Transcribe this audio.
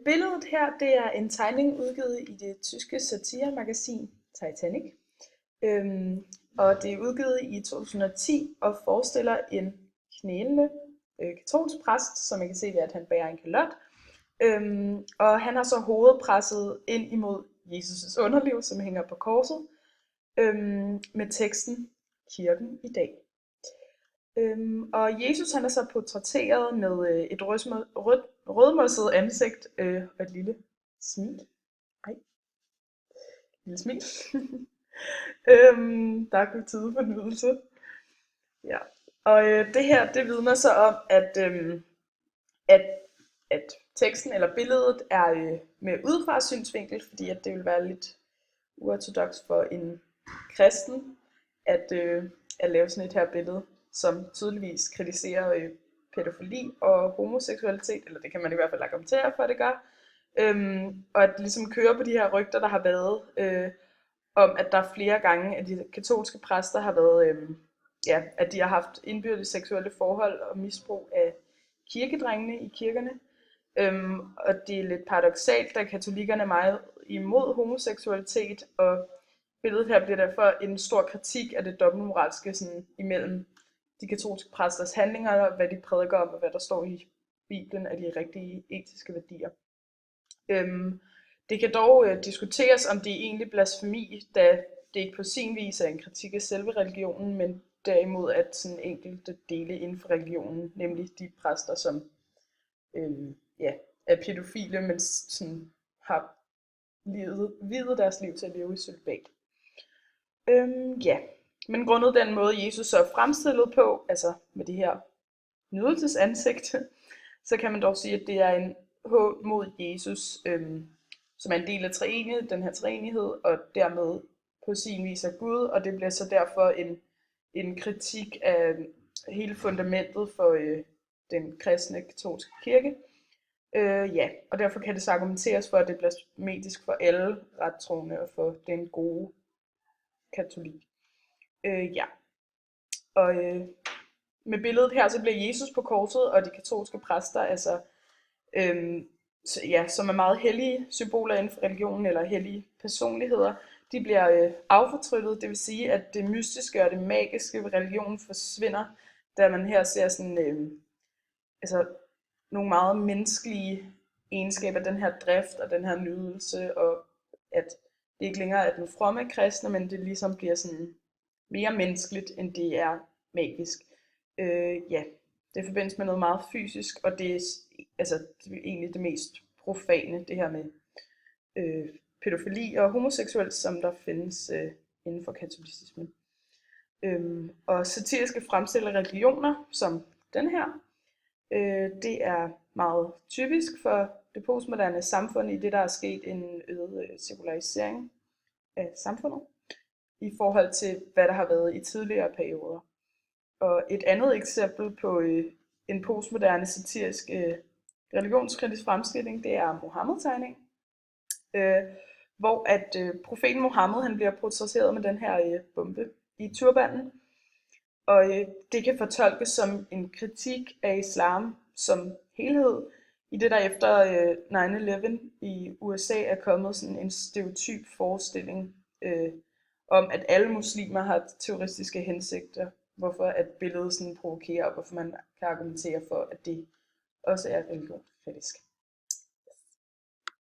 Billedet her, det er en tegning udgivet i det tyske satiremagasin Titanic. Og det er udgivet i 2010 og forestiller en knælende katolsk præst, som man kan se ved, at han bærer en kalot. Og han har så hovedet presset ind imod Jesus' underliv, som hænger på korset, med teksten Kirken i dag. Og Jesus han er så portrætteret med et rødmosset ansigt og et lille smil. Ej, lille smil. Der er god tid for nydelse. Ja. Og det her, det vidner så om, at, at teksten eller billedet er med udefra synsvinkel, fordi at det vil være lidt uortodoks for en kristen at lave sådan et her billede, som tydeligvis kritiserer pædofili og homoseksualitet, eller det kan man i hvert fald argumentere for, at det gør. Og at ligesom kører på de her rygter, der har været, om at der flere gange, at de katolske præster har været, at de har haft indbyrdes seksuelle forhold og misbrug af kirkedrengene i kirkerne. Og det er lidt paradoksalt, da katolikkerne er meget imod homoseksualitet, og billedet her bliver derfor en stor kritik af det dobbeltmoralske sådan, imellem de katolske præsters handlinger, og hvad de prædiker om, og hvad der står i Bibelen af de rigtige etiske værdier. Det kan dog diskuteres, om det er egentlig blasfemi, da det ikke på sin vis er en kritik af selve religionen, men derimod at sådan enkelte dele inden for religionen, nemlig de præster, som er pædofile, men sådan har videt deres liv til at leve i cølibat. Men grundet den måde, Jesus så er fremstillet på, altså med det her nydelsesansigt, så kan man dog sige, at det er en hån mod Jesus, som er en del af den her treenighed, og dermed på sin vis af Gud, og det bliver så derfor en kritik af hele fundamentet for den kristne katolske kirke. Og derfor kan det så argumenteres for, at det bliver blasfemisk for alle rettroende og for den gode katolik. Og med billedet her, så bliver Jesus på korset, og de katolske præster, altså, som er meget hellige symboler inden for religionen, eller hellige personligheder, de bliver affortryllet, det vil sige, at det mystiske og det magiske ved religionen forsvinder, da man her ser sådan, nogle meget menneskelige egenskaber, den her drift og den her nydelse, og at det ikke længere er den fromme kristne, men det ligesom bliver sådan mere menneskeligt, end det er magisk. Det forbindes med noget meget fysisk, og det er, det er egentlig det mest profane, det her med pædofili og homoseksuelt, som der findes inden for katolicismen. Og satiriske fremstiller religioner, som den her, det er meget typisk for det postmoderne samfund, i det der er sket en øget sekularisering af samfundet, i forhold til hvad der har været i tidligere perioder. Og et andet eksempel på en postmoderne satirisk religionskritisk fremstilling, det er Mohammed-tegning, hvor at profeten Mohammed han bliver portrætteret med den her bombe i turbanen. Og det kan fortolkes som en kritik af islam som helhed, i det der efter 9/11 i USA er kommet sådan en stereotyp forestilling om, at alle muslimer har terroristiske hensigter, hvorfor at billedet sådan provokerer, og hvorfor man kan argumentere for, at det også er religionskritisk.